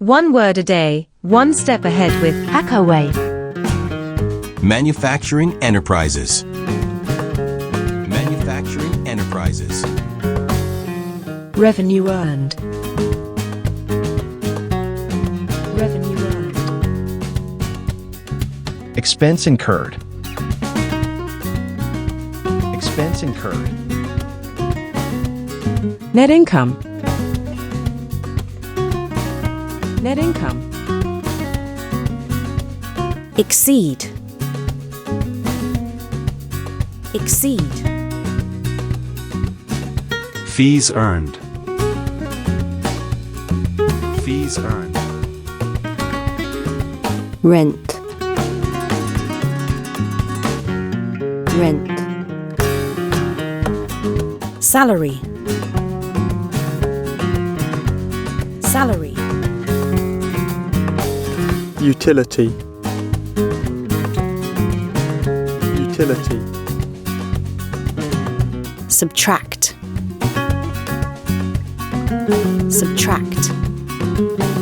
1 word a day, 1 step ahead with Hackerway. Manufacturing enterprises. Manufacturing enterprises. Revenue earned. Revenue earned. Expense incurred. Expense incurred. Net income. Net income. Exceed. Exceed. Fees earned. Fees earned. Rent. Rent. Salary. Salary. Utility. Utility. Subtract. Subtract.